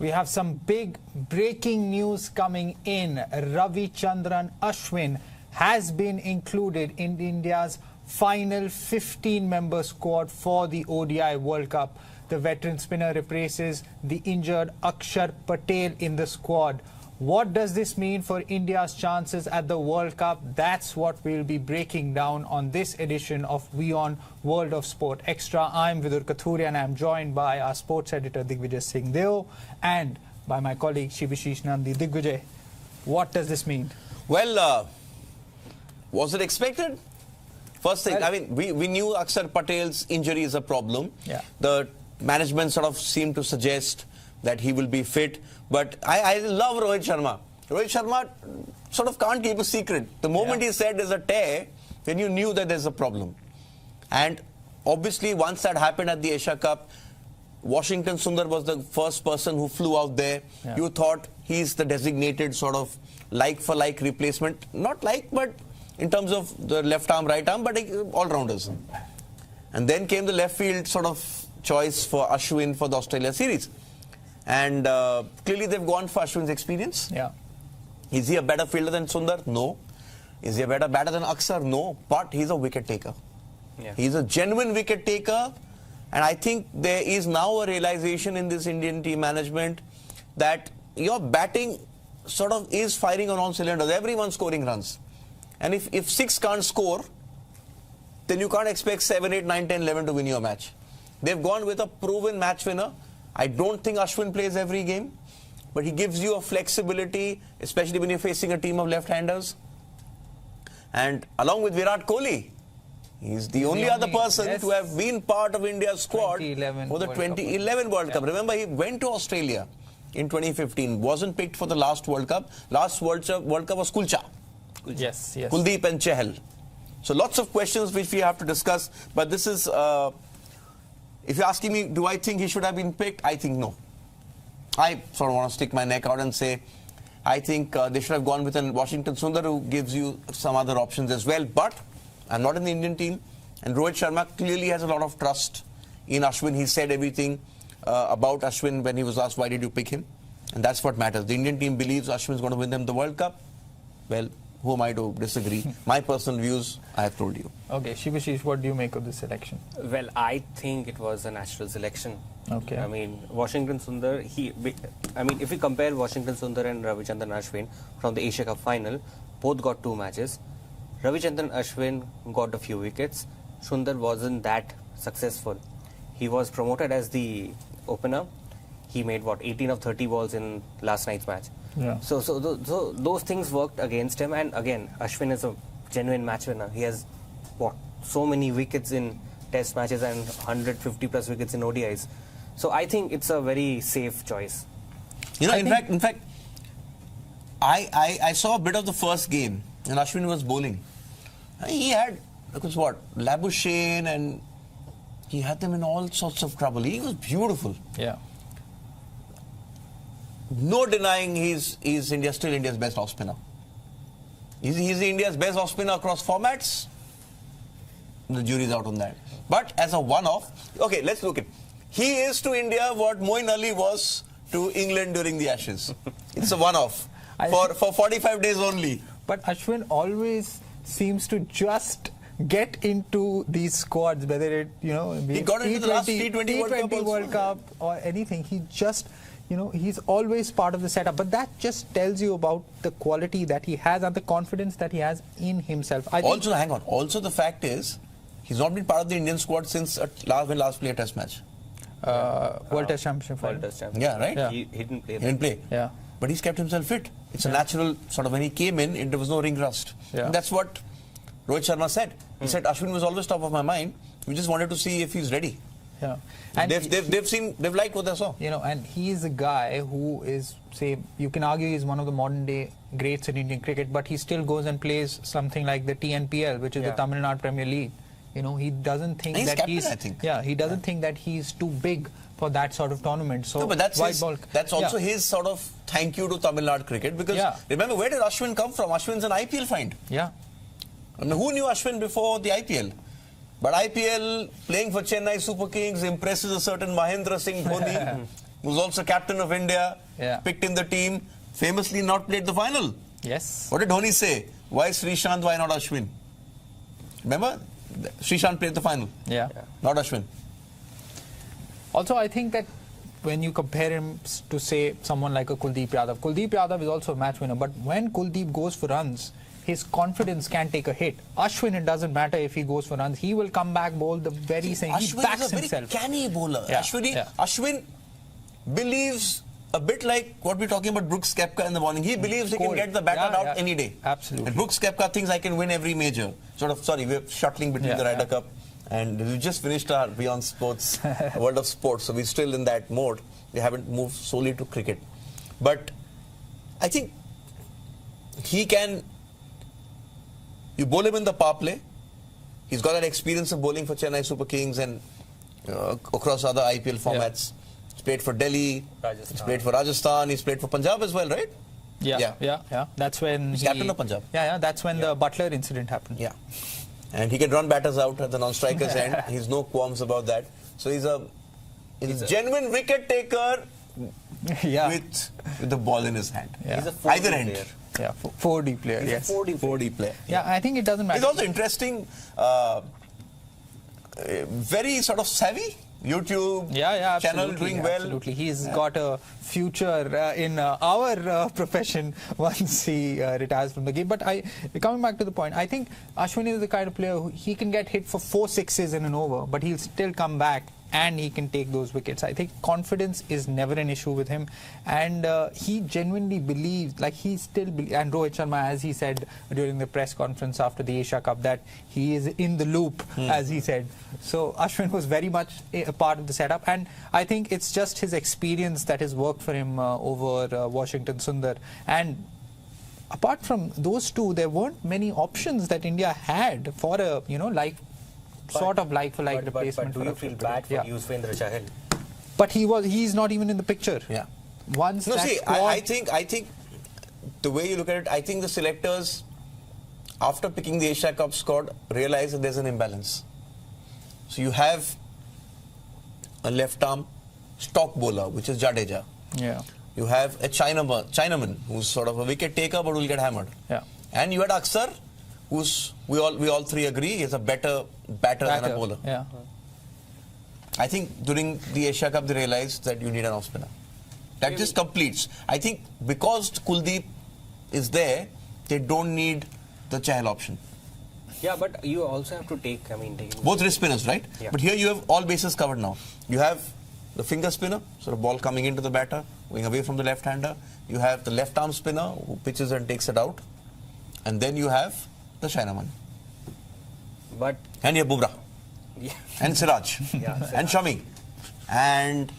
We have some big breaking news coming in. Ravichandran Ashwin has been included in India's final 15-member squad for the ODI World Cup. The veteran spinner replaces the injured Axar Patel in the squad. What does this mean for India's chances at the World Cup? That's what we'll be breaking down on this edition of WION World of Sport Extra. I'm Vidur Kathuria and I'm joined by our sports editor Digvijay Singh Deo and by my colleague Shibashish Nandi. Digvijay, what does this mean? Well, was it expected? First thing, Well, we knew Axar Patel's injury is a problem. Yeah. The management sort of seemed to suggest that he will be fit. But I love Rohit Sharma. Rohit Sharma sort of can't keep a secret. The moment he said there's a tear, then you knew that there's a problem. And obviously once that happened at the Asia Cup, Washington Sundar was the first person who flew out there. Yeah. You thought he's the designated sort of like-for-like replacement. Not like, but in terms of the left arm, right arm, but all-rounders. And then came the left field sort of choice for Ashwin for the Australia series. And clearly they've gone for Ashwin's experience. Yeah. Is he a better fielder than Sundar? No. Is he a better batter than Axar? No. But he's a wicket taker. Yeah. He's a genuine wicket taker. And I think there is now a realization in this Indian team management that your batting sort of is firing on all cylinders. Everyone's scoring runs. And if 6 can't score, then you can't expect 7, 8, 9, 10, 11 to win your match. They've gone with a proven match winner. I don't think Ashwin plays every game, but he gives you a flexibility, especially when you're facing a team of left-handers. And along with Virat Kohli, he's the only other person to have been part of India's squad for the 2011 World Cup. Remember, he went to Australia in 2015, wasn't picked for the last World Cup. Last World Cup was Kulcha. Yes. Kuldeep and Chahal. So lots of questions which we have to discuss, but this is... if you're asking me, do I think he should have been picked? I think no. I sort of want to stick my neck out and say, I think they should have gone with a Washington Sundar who gives you some other options as well. But I'm not in the Indian team. And Rohit Sharma clearly has a lot of trust in Ashwin. He said everything about Ashwin when he was asked, why did you pick him? And that's what matters. The Indian team believes Ashwin is going to win them the World Cup. Well, who am I to disagree? My personal views, I have told you. Okay, Shibashish, what do you make of this selection? Well, I think it was a natural selection. Okay. I mean, Washington Sundar, if we compare Washington Sundar and Ravichandran Ashwin from the Asia Cup final, both got 2 matches. Ravichandran Ashwin got a few wickets. Sundar wasn't that successful. He was promoted as the opener. He made, 18 of 30 balls in last night's match. Yeah. So those things worked against him. And again, Ashwin is a genuine match winner. He has, so many wickets in test matches and 150 plus wickets in ODIs. So I think it's a very safe choice. You know, in fact, I saw a bit of the first game and Ashwin was bowling. He had, Labuschagne, and he had them in all sorts of trouble. He was beautiful. Yeah. No denying he's still India's best off spinner. Is he India's best off spinner across formats? The jury's out on that. But as a one-off, okay, let's look at. He is to India what Moeen Ali was to England during the Ashes. It's a one-off for 45 days only. But Ashwin always seems to just get into these squads, whether it, he got into the last T20 World Cup or anything. He just, he's always part of the setup. But that just tells you about the quality that he has and the confidence that he has in himself. Also, hang on. Also, the fact is, he's not been part of the Indian squad since when last played a test match. World Test Championship. World Test Championship. Yeah, right? Yeah. He didn't play. He didn't play. Yeah. But he's kept himself fit. It's a natural sort of, when he came in, there was no ring rust. Yeah. And that's what Rohit Sharma said. He said, Ashwin was always top of my mind. We just wanted to see if he's ready. Yeah. And they've liked what they saw. And he's a guy who is, say, you can argue he's one of the modern day greats in Indian cricket, but he still goes and plays something like the TNPL, which is the Tamil Nadu Premier League. He doesn't think he's that captain, he's... I think. Yeah, he doesn't think that he's too big for that sort of tournament. So no, but that's also his sort of thank you to Tamil Nadu cricket, because remember, where did Ashwin come from? Ashwin's an IPL find. Yeah. I mean, who knew Ashwin before the IPL? But IPL, playing for Chennai Super Kings, impresses a certain Mahendra Singh Dhoni. who's also captain of India, picked in the team, famously not played the final. Yes. What did Dhoni say? Why Srishant, why not Ashwin? Remember? Srishant played the final. Yeah. Not Ashwin. Also, I think that when you compare him to, say, someone like a Kuldeep Yadav is also a match winner, but when Kuldeep goes for runs, his confidence can take a hit. Ashwin, it doesn't matter if he goes for runs. He will come back, bowl the very same. He backs is a himself. very canny bowler. Yeah. Ashwin believes, a bit like what we're talking about Brooks Koepka in the morning. He believes he can get the batter out any day. Absolutely. And Brooks Koepka thinks I can win every major. We're shuttling between the Ryder Cup. And we just finished our Beyond Sports, World of Sports. So we're still in that mode. We haven't moved solely to cricket. But I think he can... You bowl him in the power play. He's got that experience of bowling for Chennai Super Kings and across other IPL formats. He's played for Delhi. He's played for Rajasthan. He's played for Punjab as well, right? Yeah. That's when he's captain of Punjab. That's when the Butler incident happened. Yeah. And he can run batters out at the non-striker's end. He's no qualms about that. So he's a genuine wicket taker with the ball in his hand. He's a 4D player. Yeah, 4D player. He's a 4D player. Yeah, I think it doesn't matter. He's also interesting, very sort of savvy. YouTube channel doing well. Absolutely. He's got a future in our profession once he retires from the game. But coming back to the point, I think Ashwin is the kind of player who he can get hit for 4 sixes in an over, but he'll still come back and he can take those wickets. I think confidence is never an issue with him, and he genuinely believes, like he still and Rohit Sharma, as he said during the press conference after the Asia Cup, that he is in the loop, as he said. So Ashwin was very much a part of the setup, and I think it's just his experience that has worked for him over Washington Sundar. And apart from those two, there weren't many options that India had for a like-for-like replacement. But do you feel bad for Yuzvendra Chahal? But he's not even in the picture. Yeah. I think the way you look at it, I think the selectors, after picking the Asia Cup squad, realize that there's an imbalance. So you have a left-arm stock bowler, which is Jadeja. Yeah. You have a Chinaman who's sort of a wicket taker but will get hammered. Yeah. And you had Axar, who's we all three agree is a better batter than a bowler. Yeah. I think during the Asia Cup they realized that you need an off-spinner. That just completes. I think because Kuldeep is there, they don't need the Chahal option. Yeah, but you also have to take both wrist spinners, right? Yeah. But here you have all bases covered now. You have the finger spinner, sort of ball coming into the batter, going away from the left-hander. You have the left-arm spinner who pitches and takes it out. And then you have the Chinaman. And you have Bumrah. Yeah. And Siraj. And Shami. And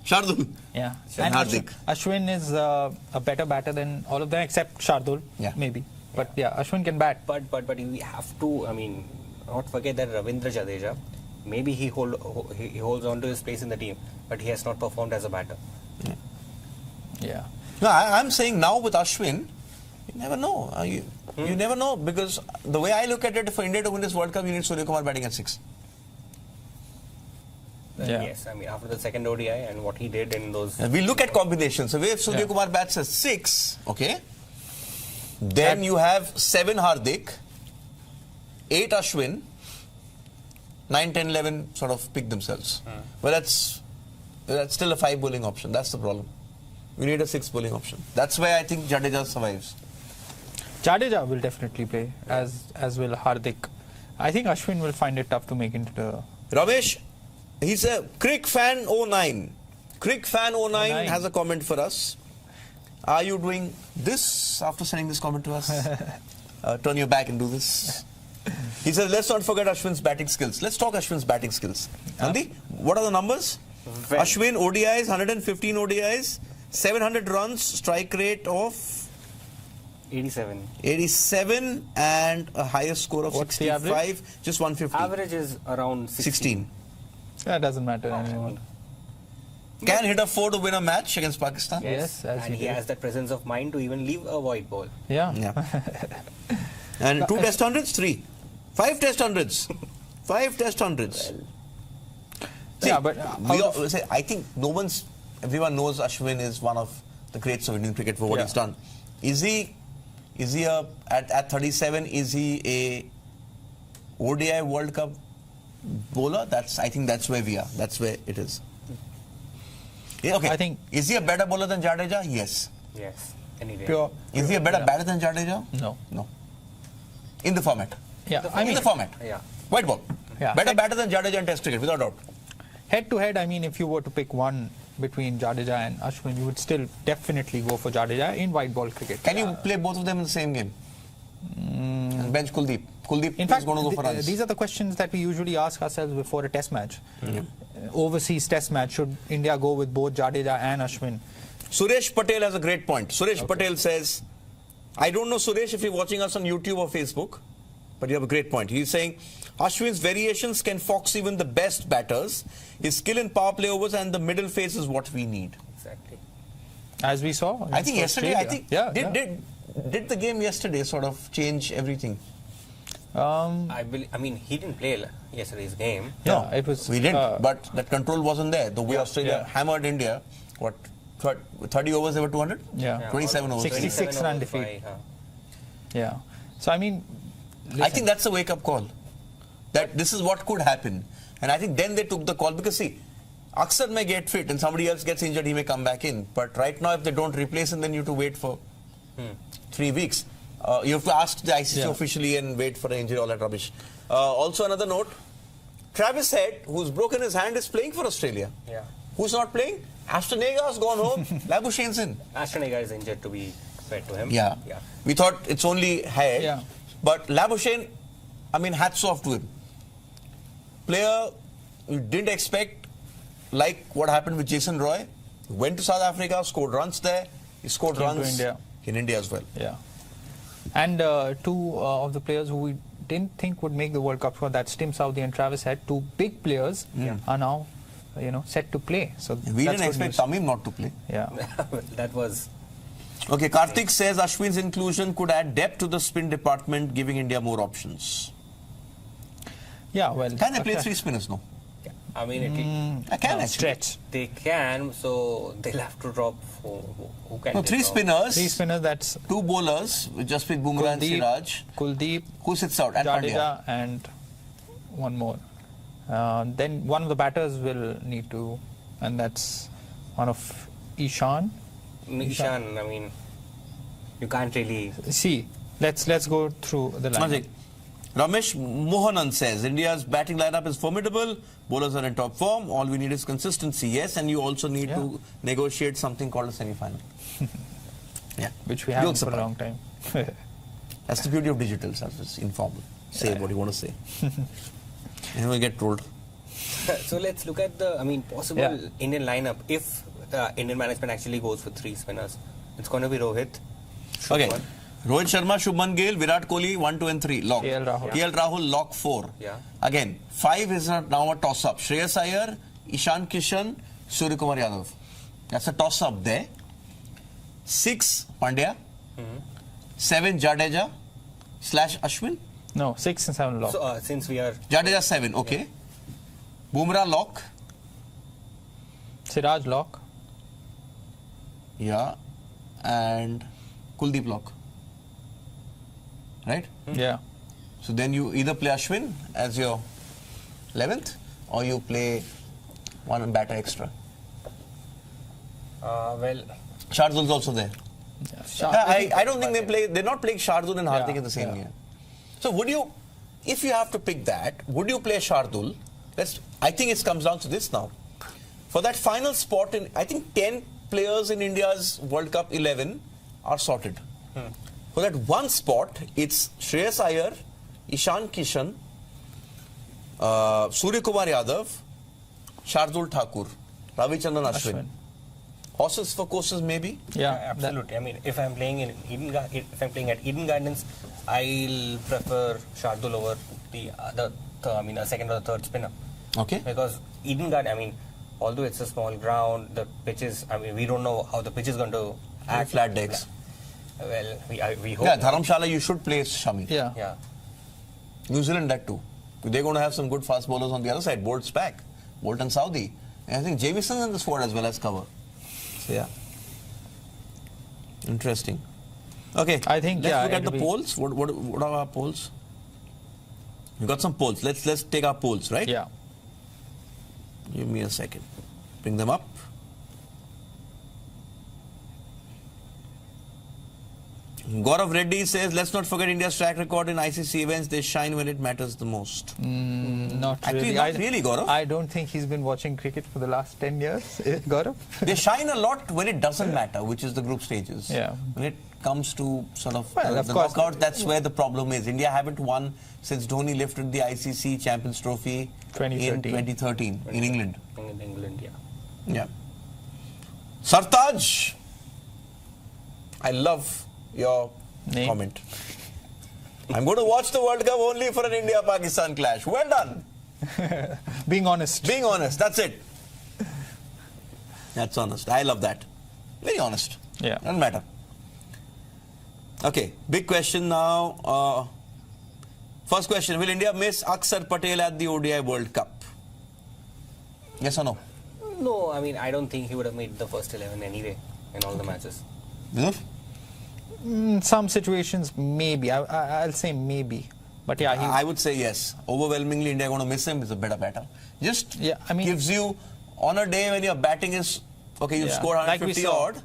Shardul. Yeah. And Hardik. Ashwin is a better batter than all of them except Shardul, maybe. But Ashwin can bat. But we have to, not forget that Ravindra Jadeja, maybe he holds on to his place in the team, but he has not performed as a batter. Yeah. No, I'm saying now with Ashwin, you never know. You never know, because the way I look at it, for India to win this World Cup, you need Surya Kumar batting at 6. Yes, after the second ODI and what he did in those... And we look at combinations. So if Surya Kumar bats at 6, okay, then you have 7 Hardik, 8 Ashwin, 9, 10, 11 sort of pick themselves. But that's still a 5 bowling option. That's the problem. We need a 6 bowling option. That's why I think Jadeja survives. Jadeja will definitely play, as will Hardik. I think Ashwin will find it tough to make into the... Ramesh, he's a Crick Fan 09. Crick Fan 09 has a comment for us. Are you doing this after sending this comment to us? Turn your back and do this. He says, let's not forget Ashwin's batting skills. Let's talk Ashwin's batting skills. Nandi, what are the numbers? Ashwin, ODIs, 115 ODIs, 700 runs, strike rate of 87. 87 and a highest score of 65, just 150. Average is around 16. That doesn't matter anymore. Can hit a 4 to win a match against Pakistan. Yes, and he has that presence of mind to even leave a white ball. Yeah. And 2 test hundreds, 3. 5 test hundreds. 5 test hundreds. Well, but I think no one's everyone knows Ashwin is one of the greats of Indian cricket for what he's done. Is he at 37? Is he a ODI World Cup bowler? I think that's where we are. That's where it is. Yeah, okay. I think. Is he a better bowler than Jadeja? Yes. Yes. Any day. Pure. Is he a better batter than Jadeja? No. No. In the format. Yeah. In the format. Yeah. White ball. Yeah. Better batter than Jadeja in Test cricket, without doubt. Head to head, I mean, if you were to pick one between Jadeja and Ashwin, you would still definitely go for Jadeja in white ball cricket. Can you play both of them in the same game? And bench Kuldeep. Kuldeep In is fact, going to go for runs. these are the questions that we usually ask ourselves before a test match. Overseas test match, should India go with both Jadeja and Ashwin? Suresh Patel has a great point. Suresh Patel says, I don't know, Suresh, if you're watching us on YouTube or Facebook, but you have a great point. He's saying, Ashwin's variations can fox even the best batters. His skill in power play overs and the middle phase is what we need. Exactly. As we saw. I think yesterday, did the game yesterday sort of change everything? I mean, he didn't play yesterday's game. Yeah, No, it was. we didn't, but that control wasn't there. The way Australia hammered India, 30 overs, they were 200? Yeah. 27 overs. 66 run defeat. Yeah. So, I mean, I think that's a wake-up call. That this is what could happen. And I think then they took the call because, see, Axar may get fit and somebody else gets injured, he may come back in. But right now, if they don't replace him, then you have to wait for 3 weeks. You have to ask the ICC officially and wait for an injury, all that rubbish. Also, another note, Travis Head, who's broken his hand, is playing for Australia. Yeah. Who's not playing? Ashtonega's gone home. Labuschane's in. Ashtonega is injured, to be fair to him. Yeah. We thought it's only Head. Yeah. But Labuschagne, I mean, hats off to him. Player you didn't expect, like what happened with Jason Roy. He went to South Africa, scored runs there. He scored Came to runs India. in India as well. Yeah. And two of the players who we didn't think would make the World Cup squad, that's Tim Southee and Travis Head, two big players, are now, set to play. So We that's didn't expect Tamim not to play. Yeah. That was... Okay, Karthik says Ashwin's inclusion could add depth to the spin department, giving India more options. Yeah, well... Can they play 3 spinners? No. I mean, I can actually. Stretch. they can, so they'll have to drop who can No, they 3 drop? spinners, 3 spinners, that's 2 bowlers, with Jasprit Bumrah and Siraj. Kuldeep, Who sits out? And Pandya. Jadeja, and one more. Then one of the batters will need to, and that's one of Ishan. Ishan, I mean, you can't really... See, let's go through the line. Ramesh Mohanan says India's batting lineup is formidable. Bowlers are in top form. All we need is consistency. Yes, and you also need to negotiate something called a semi-final. Which we haven't for a long time. That's the beauty of digital. It's informal. Say what you want to say. And we'll get told. So let's look at the, possible Indian lineup. If Indian management actually goes with 3 spinners, it's going to be Rohit. Okay. Rohit Sharma, Shubman Gill, Virat Kohli, 1, 2 and 3. Lock. KL Rahul. KL Rahul, lock 4. Yeah. Again, 5 is now a toss-up. Shreyas Iyer, Ishan Kishan, Suryakumar Yadav. That's a toss-up there. 6, Pandya. 7, Jadeja / Ashwin. No, 6 and 7 lock. So since we are... Jadeja 7, okay. Bumrah lock. Siraj lock. Yeah. And Kuldeep lock. Right? Yeah. So then you either play Ashwin as your 11th or you play one batter extra. Shardul's also there. I don't think they're not playing Shardul and Hardik in the same game. So would you, if you have to pick that, would you play Shardul? I think it comes down to this now. For that final spot, I think 10 players in India's World Cup 11 are sorted. For that one spot, it's Shreyas Iyer, Ishan Kishan, Suryakumar Yadav, Shardul Thakur, Ravichandran Ashwin. Horses for courses, maybe? Yeah, absolutely. If I'm playing at Eden Gardens, I'll prefer Shardul over a second or the third spinner. Okay. Because Eden Garden, although it's a small ground, the pitches, we don't know how the pitch is going to act. Flat decks. Well, we hope. Yeah, Dharamshala, you should play Shami. Yeah. New Zealand, that too. They're going to have some good fast bowlers on the other side. Bolt's back. Bolt and Southee. And I think Jamieson in the squad as well as cover. So yeah, interesting. Okay, I think let's look at it'll the be- polls. What are our polls? We got some polls. Let's take our polls, right? Yeah. Give me a second. Bring them up. Gaurav Reddy says, let's not forget India's track record in ICC events. They shine when it matters the most. Not Actually, really. not really, Gaurav. I don't think he's been watching cricket for the last 10 years, Gaurav. They shine a lot when it doesn't matter, which is the group stages. Yeah. When it comes to sort of, Well, of the course. knockout, that's where the problem is. India haven't won since Dhoni lifted the ICC Champions Trophy in 2013 in England. In England, yeah. Yeah. Sartaj, I love your Name. comment. I'm going to watch the World Cup only for an India-Pakistan clash. Well done. Being honest. Being honest, that's it. That's honest. I love that. Very honest. Yeah. Doesn't matter. Okay, big question now. First question, will India miss Axar Patel at the ODI World Cup? Yes or no? No, I mean, I don't think he would have made the first 11 anyway in all the matches. Yes? In some situations, maybe. I'll say maybe. But yeah, I would say yes. Overwhelmingly, India going to miss him is a better batter. Just Yeah, I mean- gives you, on a day when your batting is, okay, you Yeah, score like we 150 saw. odd,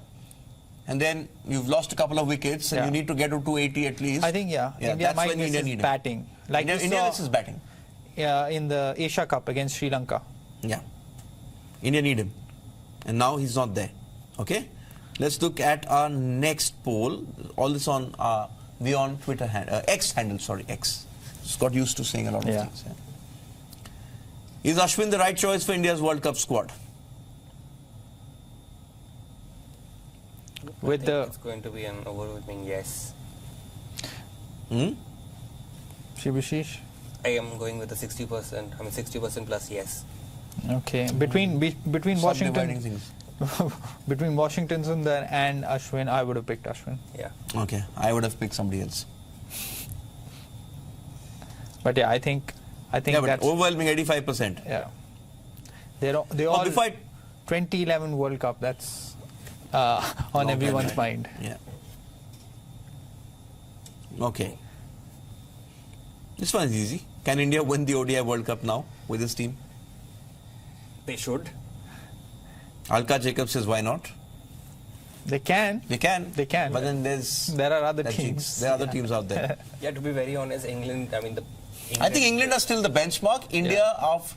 and then you've lost a couple of wickets, and Yeah. you need to get to 280 at least. I think, India that's might when miss India his need him. batting. Like we India saw, misses batting. in the Asia Cup against Sri Lanka. Yeah. India need him. And now he's not there. Okay? Let's look at our next poll. All this on WION Twitter X handle, sorry, X. Just got used to saying a lot of Yeah. things. Yeah. Is Ashwin the right choice for India's World Cup squad? With I think the it's going to be an overwhelming yes. Hmm? Shibashish. I am going with the 60%. I mean, 60% plus yes. Okay. Between Subdividing Washington things. between Washington Sundar and Ashwin, I would have picked Ashwin. Yeah. Okay. I would have picked somebody else. But yeah, I think Yeah, but that's overwhelming 85%. yeah. They Oh, all before I 2011 World Cup. That's on Long time everyone's back. mind. Yeah. Okay. This one is easy. Can India win the ODI World Cup now with this team? They should. Alka Jacob says, why not? They can. They can. They can. But then There are other teams. There are other teams out there. Yeah, to be very honest, England, I mean, I think England are still the benchmark. India of...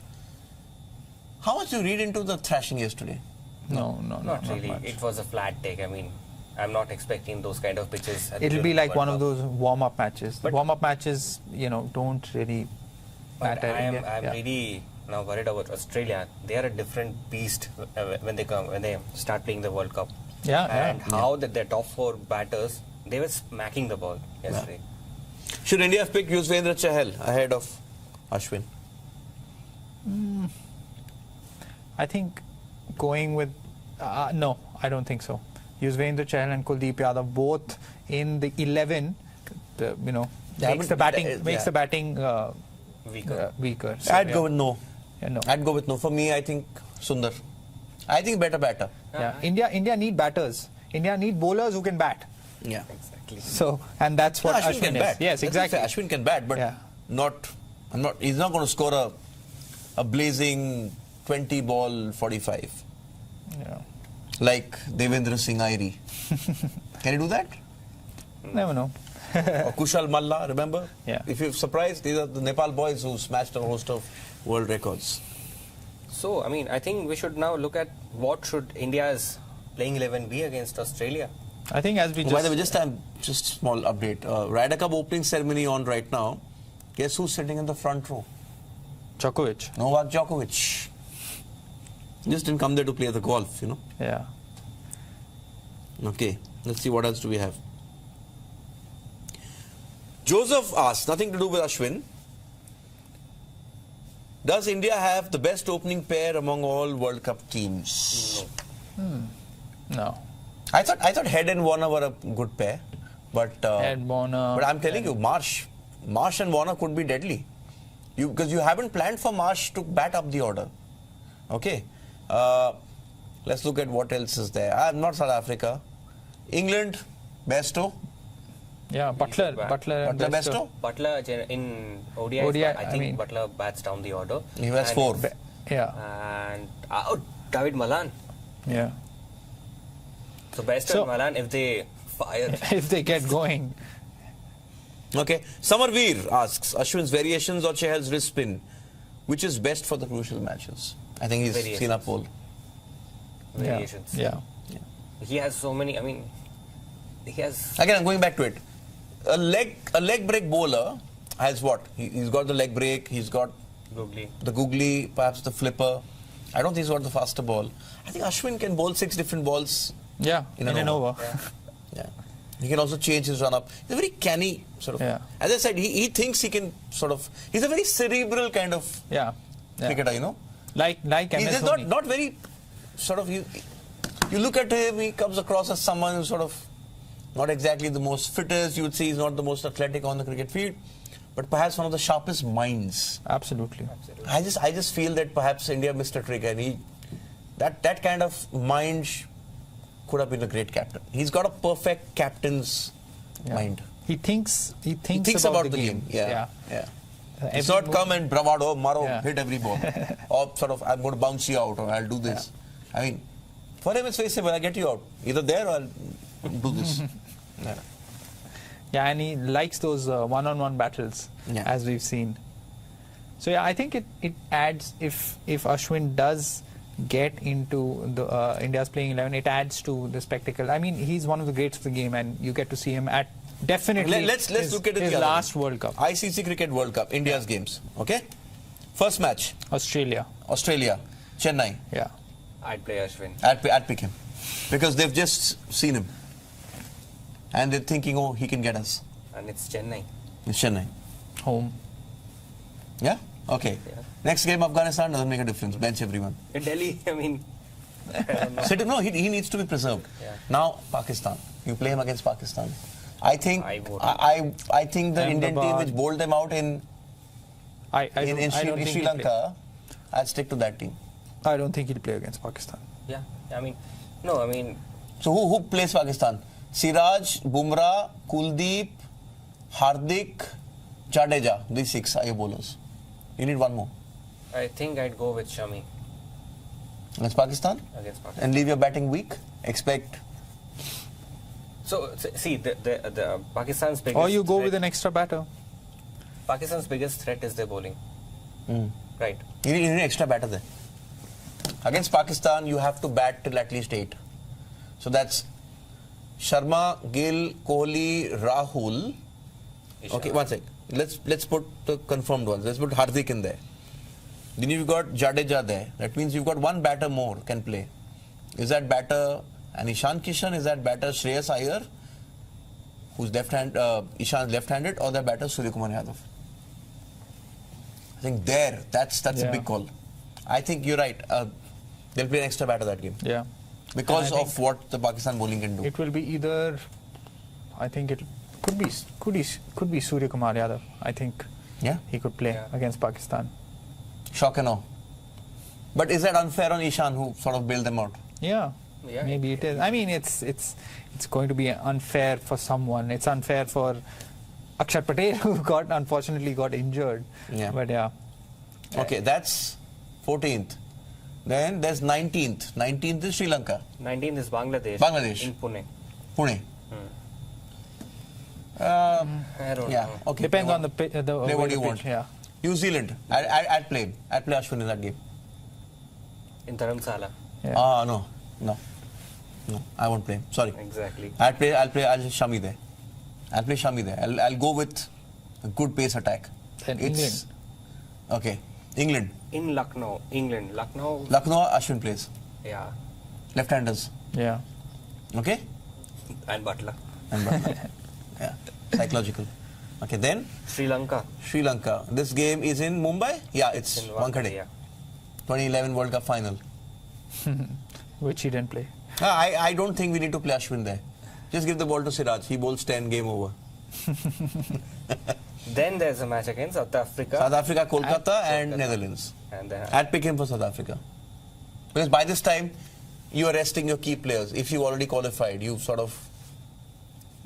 How much you read into the thrashing yesterday? No, Not really. much. It was a flat take. I mean, I'm not expecting those kind of pitches. At the It'll be like World one Cup. of those warm-up matches. But- Warm-up matches, don't really But matter. I'm Yeah. really now worried about Australia. They are a different beast when they start playing the World Cup. Yeah, And yeah. how that their top four batters, they were smacking the ball yesterday. Should India have picked Yuzvendra Chahal ahead of Ashwin? I think going with no, I don't think so. Yuzvendra Chahal and Kuldeep Yadav both in the 11, makes the batting weaker. So, I'd go with no. Yeah, no. I'd go with no. For me, I think Sundar. I think better batter. Yeah. India need batters. India need bowlers who can bat. Yeah. Exactly. So, and that's what Ashwin Ashwin can is. bat. Yes, That's exactly. fair. Ashwin can bat, but Yeah. he's not going to score a blazing 20 ball 45 Yeah. like Devendra Singh Airi. Can he do that? Never know. Or Kushal Malla, remember? Yeah. If you're surprised, these are the Nepal boys who smashed a host of world records. So, I mean, I think we should now look at what should India's playing 11 be against Australia. I think as we By the way, just small update. Ryder Cup opening ceremony on right now. Guess who's sitting in the front row? Djokovic. Novak Djokovic. Just didn't come there to play the golf, Yeah. Okay, let's see what else do we have. Joseph asks, nothing to do with Ashwin. Does India have the best opening pair among all World Cup teams? No. I thought Head and Warner were a good pair, but Head, Warner. But I'm telling you, Marsh and Warner could be deadly. Because you haven't planned for Marsh to bat up the order. Okay. Let's look at what else is there. Not South Africa. England, Besto. Yeah, Butler and Besto. Butler in ODI, I think Butler bats down the order. He has 4. And David Malan. Yeah. So Besto and Malan, if they fire. If they get going. Okay. Samarveer asks, Ashwin's variations or Chahal's wrist spin, which is best for the crucial matches? I think he's seen a poll. Variations. Yeah. He has so many, he has... Again, I'm going back to it. A leg break bowler has what? He's got the leg break, he's got the googly, perhaps the flipper. I don't think he's got the faster ball. I think Ashwin can bowl 6 different balls in an over. Yeah. He can also change his run-up. He's a very canny sort of... Yeah. As I said, he thinks he can sort of... He's a very cerebral kind of cricketer, you know? Like He's just not very sort of... You look at him, he comes across as someone who's sort of not exactly the most fittest. You would say he's not the most athletic on the cricket field, but perhaps one of the sharpest minds. Absolutely. I just feel that perhaps India missed a trick, and that kind of mind could have been a great captain. He's got a perfect captain's mind. He thinks about the game. Yeah. It's not come and bravado, maro, hit every ball, or sort of I'm going to bounce you out, or I'll do this. I mean, for him it's very simple. I'll get you out, either there or I'll do this. And he likes those one-on-one battles, as we've seen. So I think it adds, if Ashwin does get into the India's playing 11, it adds to the spectacle. I mean, he's one of the greats of the game, and you get to see him at definitely let's look at his last World Cup. ICC Cricket World Cup, India's games. Okay, first match. Australia, Chennai. Yeah. I'd play Ashwin. I'd pick him because they've just seen him. And they're thinking, oh, he can get us. And it's Chennai. It's Chennai. Home. Yeah? Okay. Yeah. Next game, Afghanistan doesn't make a difference. Bench everyone. In Delhi, I don't know. No, he needs to be preserved. Yeah. Now, Pakistan. You play him against Pakistan. I think the Indian team which bowled them out in Sri Lanka, I'll stick to that team. I don't think he'll play against Pakistan. Yeah. So who plays Pakistan? Siraj, Bumrah, Kuldeep, Hardik, Jadeja. These 6 are your bowlers. You need one more. I think I'd go with Shami. Against Pakistan? And leave your batting weak? Expect... So, see, the Pakistan's biggest... Or you go with an extra batter. Pakistan's biggest threat is their bowling. Right. You need an extra batter there. Against Pakistan, you have to bat till at least 8. So that's... Sharma, Gill, Kohli, Rahul. Okay, one sec. Let's put the confirmed ones. Let's put Hardik in there. Then you've got Jadeja there. That means you've got one batter more can play. Is that batter an Ishan Kishan? Is that batter Shreyas Iyer, who's Ishan's left-handed, or that batter Surya Kumar Yadav? I think that's a big call. I think you're right. They'll play an extra batter that game. Yeah. Because of what the Pakistan bowling can do. It will be either, I think it could be Surya Kumar Yadav. I think he could play against Pakistan. Shock and awe. But is that unfair on Ishan, who sort of bailed them out? Yeah, maybe it is. I mean, it's going to be unfair for someone. It's unfair for Axar Patel, who unfortunately got injured. Yeah. But yeah. Okay, that's 14th. Then there's 19th. 19th is Sri Lanka. 19th is Bangladesh. Bangladesh. In Pune. I don't know. Okay. Depends on the what do you want? Yeah. New Zealand. I'd play him. I'd play Ashwin in that game. In Dharamsala. Yeah. No. I won't play him. Sorry. Exactly. I'll play Shami there. I'll go with a good pace attack. Then England. Okay. England. In Lucknow. England. Lucknow, Ashwin plays. Yeah. Left-handers. Yeah. Okay? And Butler. Yeah. Psychological. Okay, then? Sri Lanka. This game is in Mumbai? Yeah, it's in Wankhede. Yeah. 2011 World Cup final. Which he didn't play. I don't think we need to play Ashwin there. Just give the ball to Siraj. He bowls 10, game over. Then there's a match against South Africa. Kolkata and Netherlands. And I'd pick him for South Africa. Because by this time, you are resting your key players. If you already qualified, you're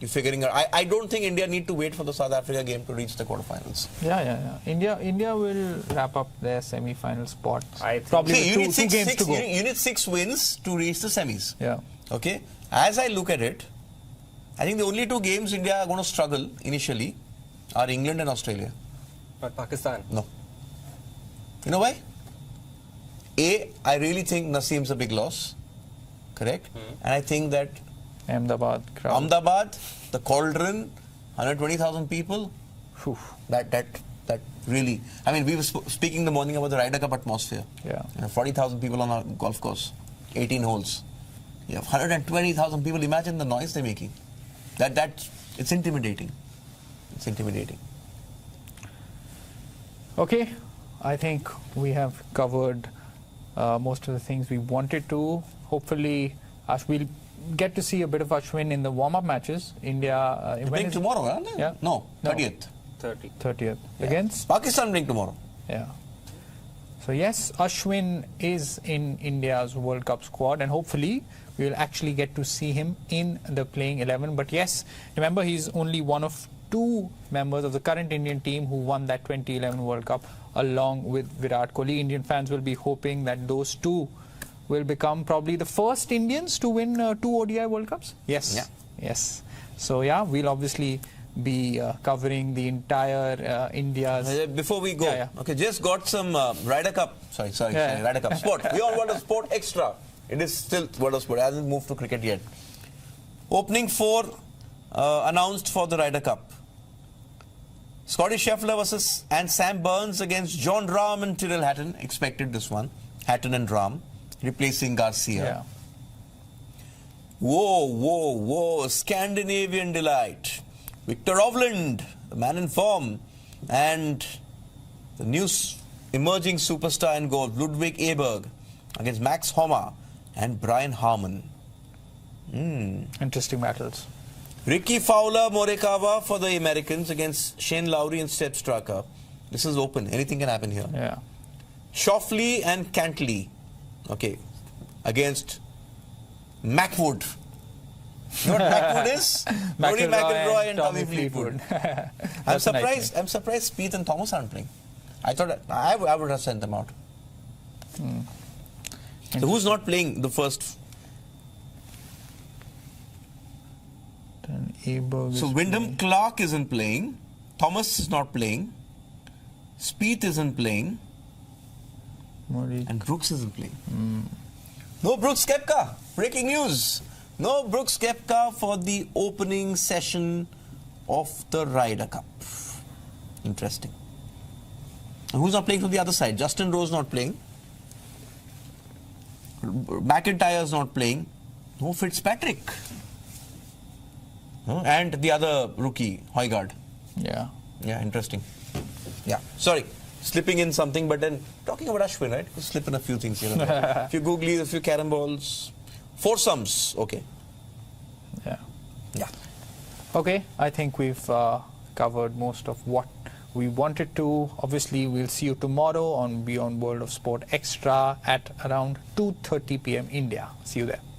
figuring out. I don't think India need to wait for the South Africa game to reach the quarterfinals. Yeah. India will wrap up their semi-final spot. I think Probably See, with two games to go. You need 6 wins to reach the semis. Yeah. Okay. As I look at it, I think the only 2 games India are going to struggle initially are England and Australia. But Pakistan. No. You know why? I really think Naseem's a big loss. Correct? And I think that Ahmedabad crowd. Ahmedabad, the cauldron, 120,000 people. Phew. That really. I mean, we were speaking in the morning about the Ryder Cup atmosphere. Yeah. 40,000 people on a golf course, 18 holes. You have 120,000 people. Imagine the noise they're making. It's intimidating. It's intimidating. Okay, I think we have covered most of the things we wanted to. Hopefully, we'll get to see a bit of Ashwin in the warm-up matches. India... They're playing tomorrow, aren't they? Yeah. No, 30th. 30th. Yeah. Against? Pakistan playing tomorrow. Yeah. So yes, Ashwin is in India's World Cup squad, and hopefully we will actually get to see him in the playing 11. But yes, remember, he's only one of 2 members of the current Indian team who won that 2011 World Cup along with Virat Kohli. Indian fans will be hoping that those 2 will become probably the first Indians to win 2 ODI World Cups. Yes. Yeah. Yes. So yeah, we'll obviously be covering the entire India's... Before we go, okay, just got some Ryder Cup. Sorry, Ryder Cup. Sport. WION World of Sport Xtra. It is still World of Sport. It hasn't moved to cricket yet. Opening 4 announced for the Ryder Cup. Scotty Scheffler and Sam Burns against John Rahm and Tyrrell Hatton. Expected this one. Hatton and Rahm replacing Garcia. Yeah. Whoa. Scandinavian delight. Victor Hovland, the man in form. And the new emerging superstar in golf, Ludwig Aberg, against Max Homa and Brian Harman. Interesting battles. Ricky Fowler, Morikawa for the Americans against Shane Lowry and Sepp Straka. This is open. Anything can happen here. Yeah. Schauffele and Cantley, okay, against Macwood. You know what Macwood is? Rory McIlroy and Tommy Fleetwood. I'm surprised Spieth and Thomas aren't playing. I thought I would have sent them out. So who's not playing the first? So Wyndham Clark isn't playing. Thomas is not playing. Spieth isn't playing. And Brooks isn't playing. No Brooks Koepka. Breaking news. No Brooks Koepka for the opening session of the Ryder Cup. Interesting. And who's not playing from the other side? Justin Rose not playing. McIntyre's not playing. No Fitzpatrick. And the other rookie, Højgaard. Yeah. Yeah, interesting. Yeah. Sorry, slipping in something, but then talking about Ashwin, right? You slip in a few things here and there. A few googlies, a few carambols. Foursomes, okay. Yeah. Okay, I think we've covered most of what we wanted to. Obviously, we'll see you tomorrow on WION World of Sport Extra at around 2:30 p.m. India. See you there.